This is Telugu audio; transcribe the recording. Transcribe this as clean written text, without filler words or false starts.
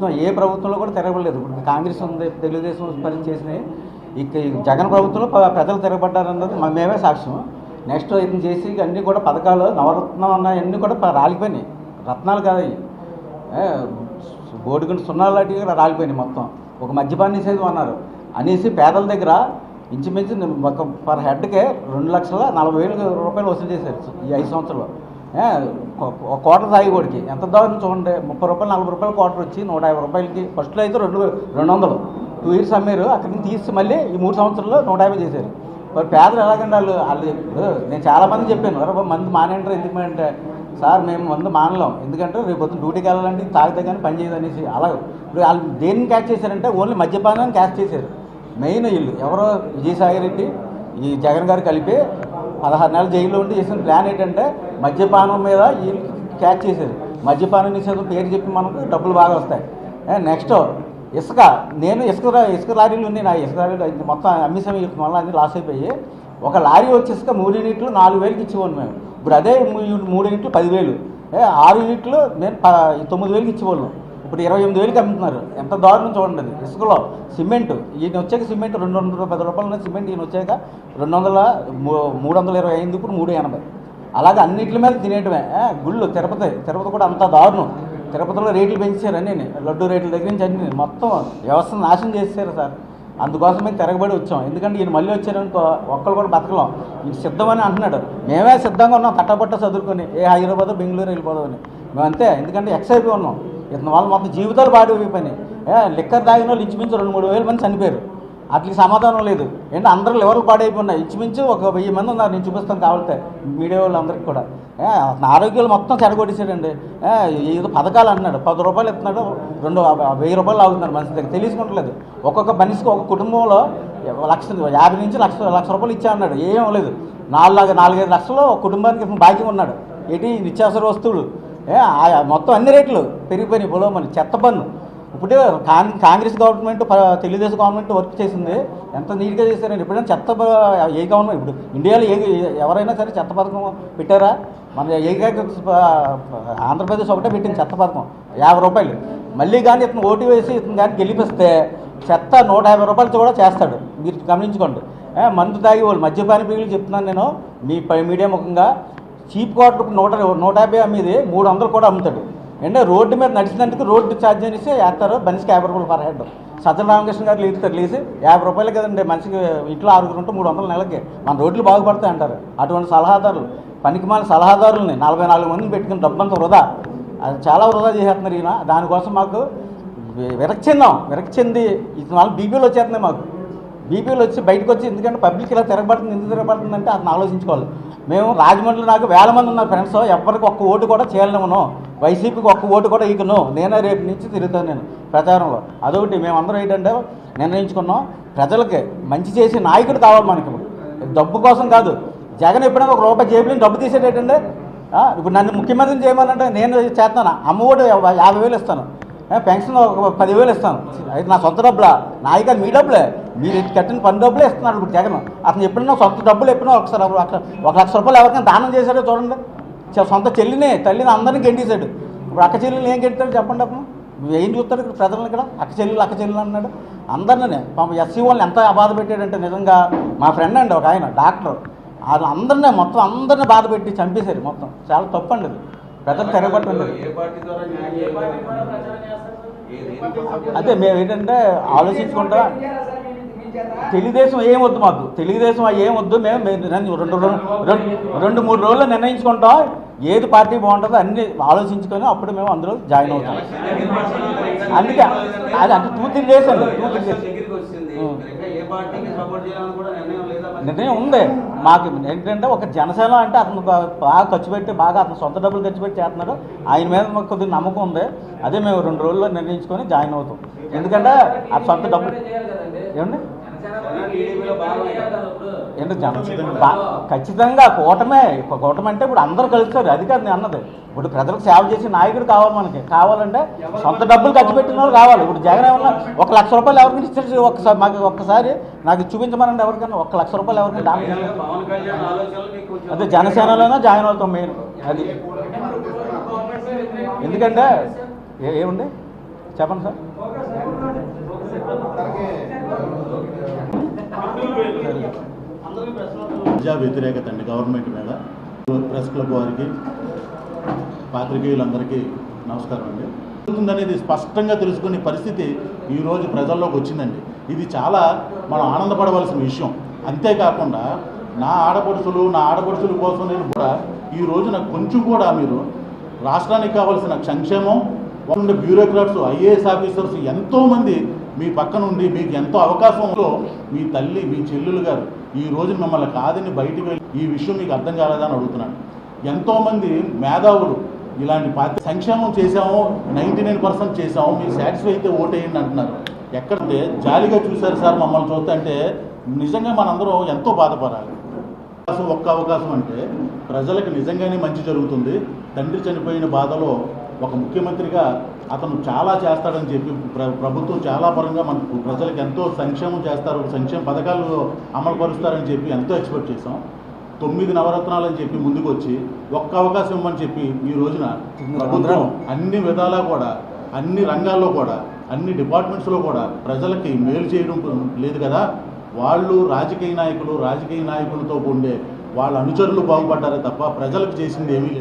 ప్రభుత్వం ఏ ప్రభుత్వంలో కూడా తిరగలేదు. ఇప్పుడు కాంగ్రెస్ ఉంది, తెలుగుదేశం పని చేసినాయి. ఇక జగన్ ప్రభుత్వంలో ప్రజలు తిరగబడ్డారన్నది మేమే సాక్ష్యం. నెక్స్ట్ ఇతను చేసి అన్నీ కూడా పథకాలు నవరత్నం అన్నీ కూడా రాలిపోయినాయి. రత్నాలు కాదు, బోడిగుండు సున్నాలు లాంటివి రాలిపోయినాయి మొత్తం. ఒక మద్యపాన నిషేధం అన్నారు అనేసి పేదల దగ్గర ఇంచుమించు ఒక పర్ హెడ్కే 2,40,000 రూపాయలు వసూలు చేశారు ఈ 5 సంవత్సరాలు. ఒక క్వార్టర్ తాగి కొడికి ఎంత దారుణం చూడండి. 30 రూపాయలు 40 రూపాయలు క్వార్టర్ వచ్చి 150 రూపాయలకి ఫస్ట్లో అయితే 200 2 ఇయర్స్ అమ్మారు. అక్కడి నుంచి తీసి మళ్ళీ ఈ 3 సంవత్సరాల్లో 150 చేశారు. మరి పేదలు ఎలాగండి వాళ్ళు నేను చాలామంది చెప్పాను, అరే మందు మానేంటారు ఎందుకు అంటే, సార్ మేము మందు మానలేం, ఎందుకంటే రేపు పొద్దున డ్యూటీకి వెళ్ళాలంటే తాగితే కానీ పని చేయదు అనేసి. అలా ఇప్పుడు వాళ్ళు దేన్ని క్యాచ్ చేశారంటే ఓన్లీ మద్యపానాన్ని క్యాచ్ చేశారు. మెయిన్ వీళ్ళు ఎవరో విజయసాయిరెడ్డి ఈ జగన్ గారు కలిపి 16 నెలలు జైల్లో ఉండి చేసిన ప్లాన్ ఏంటంటే మద్యపానం మీద వీళ్ళు క్యాచ్ చేశారు. మద్యపానం నిషేధం పేరు చెప్పి మనకు డబ్బులు బాగా వస్తాయి. నెక్స్ట్ ఇసుక, నేను ఇసుక లారీలు ఉన్నాయి, నా ఇసుక లారీలు మొత్తం అమ్మేసాం మళ్ళీ అన్నీ లాస్ అయిపోయి. ఒక లారీ వచ్చి ఇసుక 3 యూనిట్లు 4,000కి ఇచ్చేవాళ్ళు మేము. ఇప్పుడు అదే 3 యూనిట్లు 10,000, 6 యూనిట్లు నేను 9,000కి ఇచ్చేవాళ్ళం. ఇప్పుడు 28,000కి అమ్ముతున్నారు. ఎంత దారుణం చూడండి అది. ఇసుకలో సిమెంట్, ఈయన వచ్చాక సిమెంట్ 210 రూపాయలు ఉన్న సిమెంట్ ఈయన వచ్చాక 320 అయింది, ఇప్పుడు 380. అలాగే అన్నింటి మీద తినేయటమే. గుళ్ళు తిరుపతి కూడా అంత దారుణం. తిరుపతిలో రేట్లు పెంచారు అన్నీ, లడ్డు రేట్ల దగ్గర నుంచి అన్నీ మొత్తం వ్యవస్థను నాశనం చేశారు సార్. అందుకోసం మేము తిరగబడి వచ్చాం. ఎందుకంటే ఈయన మళ్ళీ వచ్చారనుకో ఒక్కరు కూడా బతకలేం. ఈయన సిద్ధమని అంటున్నాడు, మేమే సిద్ధంగా ఉన్నాం తట్టబట్ట చదువుకొని హైదరాబాద్ బెంగళూరు వెళ్ళిపోదామని. మేము అంతే, ఎందుకంటే ఎక్స్ అయిపోయి ఉన్నాం. ఇతని వాళ్ళు మొత్తం జీవితాలు పాడైపోయినాయి. లిక్కర్ తాగిన వాళ్ళు ఇంచుమించు 2-3 వేల మంది చనిపోయారు. అట్లకి సమాధానం లేదు. ఏంటంటే అందరూ లెవెల్ పాడైపోయినాయి. ఇంచుమించు ఒక 1000 మంది ఉన్నారు. నేను చూపిస్తాను కావాలితే మీడియా వాళ్ళందరికీ కూడా. అతని ఆరోగ్యాలు మొత్తం చెడగొట్టేసాడండి. ఏదో పథకాలు అంటున్నాడు, 10 రూపాయలు ఇస్తున్నాడు, 1,000 రూపాయలు ఆగుతున్నారు మనిషి దగ్గర. తెలుసుకుంటలేదు. ఒక్కొక్క మనిషికి ఒక కుటుంబంలో 50 నుంచి లక్ష రూపాయలు ఇచ్చా అన్నాడు. ఏం లేదు. 4-5 లక్షలు ఒక కుటుంబానికి బాకీ ఉన్నాడు. ఏంటి నిత్యావసర వస్తువులు మొత్తం అన్ని రేట్లు పెరిగిపోయినాయి. పొలమని చెత్త పన్ను. ఇప్పుడు Congress government Telugu Desam government work చేసింది, ఎంత నీట్గా చేశారండి. ఎప్పుడైనా చెత్త ఏ గవర్నమెంట్ ఇప్పుడు ఇండియాలో ఎవరైనా సరే చెత్త పథకం పెట్టారా? మన ఏకైక ఆంధ్రప్రదేశ్ ఒకటే పెట్టింది చెత్త పథకం, 50 రూపాయలు. మళ్ళీ కానీ ఇతను ఓటు వేసి ఇతను కానీ గెలిపిస్తే చెత్త 150 రూపాయలతో కూడా చేస్తాడు. మీరు గమనించుకోండి. మందు తాగి వాళ్ళు మద్యపాన ప్రియులు చెప్తున్నాను నేను మీ మీడియా ముఖంగా. చీప్ క్వార్టర్కి 150 అమ్మేది 300 కూడా అమ్ముతాడు. అంటే రోడ్డు మీద నడిచినందుకు రోడ్డు ఛార్జ్ అనేసి వేస్తారు. మనిషికి 50 రూపాయలు పర్ హెడ్. సజ్జల రామకృష్ణ గారు లేసి 50 రూపాయలు కదండి మనిషికి, ఇంట్లో 6 ఉంటే 300 నెలకి మన రోడ్లు బాగుపడతాయి అంటారు. అటువంటి సలహాదారులు, పనికిమాలిన సలహాదారులని 44 మందిని పెట్టుకుని డబ్బంతా వృధా, అది చాలా వృధా చేసేస్తున్నారు ఈయన. దానికోసం మాకు విరక్తి చెంది వాళ్ళు బీపీలు వచ్చేస్తున్నాయి. మాకు బీపీలు వచ్చి బయటకు వచ్చి, ఎందుకంటే పబ్లిక్ ఇలా తిరగబడుతుంది, ఎందుకు తిరగబడుతుందంటే అతను ఆలోచించుకోవాలి. మేము రాజమండ్రిలో నాకు 1000 మంది ఉన్నారు ఫ్రెండ్స్, ఎవరికి ఒక్క ఓటు కూడా చేయలేమను, వైసీపీకి ఒక్క ఓటు కూడా ఇకను. నేనే రేపు నుంచి తిరుగుతాను నేను ప్రచారంలో. అదొకటి మేమందరం ఏంటంటే నిర్ణయించుకున్నాం, ప్రజలకి మంచి చేసే నాయకుడు కావాలి మనకి. డబ్బు కోసం కాదు. జగన్ ఎప్పుడైనా ₹1 జేబులో డబ్బు తీసేటంటే, ఇప్పుడు నన్ను ముఖ్యమంత్రిని చేయమనంటే నేను చేస్తాను. అమ్మఒడి 50,000 ఇస్తాను, పెన్షన్ ఒక 10,000 ఇస్తాను. అయితే నా సొంత డబ్బులా? నాయకులు మీ డబ్బులే, మీరు కట్టిన పని డబ్బులే ఇస్తున్నాడు ఇప్పుడు జగన్. అతను ఎప్పుడైనా సొంత డబ్బులు ఎప్పుడైనా ఒకసారి 1,00,000 రూపాయలు ఎవరికైనా దానం చేశాడో చూడండి. సొంత తల్లిని అందరినీ గెంటేశాడు. ఇప్పుడు అక్క చెల్లెలు ఏం గెంటాడు చెప్పండి. అప్పుడు ఏం చూస్తాడు ఇక్కడ ప్రజలను? ఇక్కడ అక్క చెల్లెలు అన్నాడు అందరినీ. ఎస్సీ వాళ్ళని ఎంత బాధ పెట్టాడంటే, నిజంగా మా ఫ్రెండ్ అండి ఒక ఆయన డాక్టర్, వాళ్ళు మొత్తం అందరినీ బాధ పెట్టి చంపేశారు మొత్తం. చాలా తప్పు అండి అది. ప్రజలు తిరగబట్టండి. అదే మేము ఏంటంటే ఆలోచించుకుంటా, తెలుగుదేశం ఏమొద్దు మాకు, తెలుగుదేశం ఏమొద్దు. మేము 2-3 రోజుల్లో నిర్ణయించుకుంటాం ఏది పార్టీ బాగుంటుందో అన్ని ఆలోచించుకొని అప్పుడు మేము అందులో జాయిన్ అవుతాం. అందుకే అది అంటే 2-3 డేస్ అండి. 2-3 డేస్ నిర్ణయం ఉంది మాకు. ఏంటంటే ఒక జనసేన అంటే అతను బాగా ఖర్చు పెట్టి, బాగా అతను సొంత డబ్బులు ఖర్చు పెట్టి చేస్తున్నాడు. ఆయన మీద మాకు కొద్దిగా నమ్మకం ఉంది. అదే మేము 2 రోజుల్లో నిర్ణయించుకొని జాయిన్ అవుతాం. ఎందుకంటే ఆ సొంత డబ్బులు ఏమండి ఖచ్చితంగా కూటమి అంటే ఇప్పుడు అందరూ కలుస్తారు. అది కాదు నేను అన్నది. ఇప్పుడు ప్రజలకు సేవ చేసే నాయకుడు కావాలి మనకి. కావాలంటే సొంత డబ్బులు ఖర్చు పెట్టిన వాళ్ళు కావాలి. ఇప్పుడు జగన్ ఏమన్నా 1,00,000 రూపాయలు ఎవరికైనా ఇచ్చారు ఒక్కసారి మాకు ఒక్కసారి నాకు చూపించమనండి. ఎవరికైనా 1,00,000 రూపాయలు ఎవరికైనా దాని అదే జనసేనలోనే జాయిన్ అవుతాం మెయిన్ అది. ఎందుకంటే ఏముంది చెప్పండి సార్. ప్రజా వ్యతిరేకత అండి గవర్నమెంట్ మీద. ప్రెస్ క్లబ్ వారికి, పాత్రికేయులందరికీ నమస్కారం అండి. జరుగుతుందనేది స్పష్టంగా తెలుసుకునే పరిస్థితి ఈరోజు ప్రజల్లోకి వచ్చిందండి. ఇది చాలా మనం ఆనందపడవలసిన విషయం. అంతేకాకుండా నా ఆడపడుచుల కోసం నేను కూడా ఈ రోజున కొంచెం కూడా మీరు రాష్ట్రానికి కావాల్సిన సంక్షేమం, ఉండే బ్యూరోక్రాట్స్, ఐఏఎస్ ఆఫీసర్స్ ఎంతోమంది మీ పక్కన ఉండి మీకు ఎంతో అవకాశంలో మీ తల్లి, మీ చెల్లెలు గారు ఈ రోజు మిమ్మల్ని కాదని బయటికి వెళ్ళి ఈ విషయం మీకు అర్థం కాలేదని అడుగుతున్నాను. ఎంతోమంది మేధావులు ఇలాంటి సంక్షేమం చేసాము, 99% చేసాము, మీరు సాటిస్ఫై అయితే ఓటేయండి అంటున్నారు. ఎక్కడంటే జాలిగా చూశారు సార్ మమ్మల్ని చూస్తుంటే. నిజంగా మనందరం ఎంతో బాధపడాలి. ఒక్క అవకాశం అంటే ప్రజలకు నిజంగానే మంచి జరుగుతుంది. తండ్రి చనిపోయిన బాధలో ఒక ముఖ్యమంత్రిగా అతను చాలా చేస్తాడని చెప్పి ప్రభుత్వం చాలా పరంగా మనకు ప్రజలకు ఎంతో సంక్షేమం చేస్తారు, సంక్షేమ పథకాలు అమలు పరుస్తారని చెప్పి ఎంతో ఎక్స్పెక్ట్ చేసాం. 9 నవరత్నాలు అని చెప్పి ముందుకు వచ్చి ఒక్క అవకాశం ఇవ్వమని చెప్పి ఈ రోజున ప్రభుత్వం అన్ని విధాలా కూడా, అన్ని రంగాల్లో కూడా, అన్ని డిపార్ట్మెంట్స్లో కూడా ప్రజలకి మేలు చేయడం లేదు కదా. వాళ్ళు రాజకీయ నాయకులతో ఉండే వాళ్ళ అనుచరులు బాగుపడ్డారే తప్ప ప్రజలకు చేసింది ఏమీ లేదు.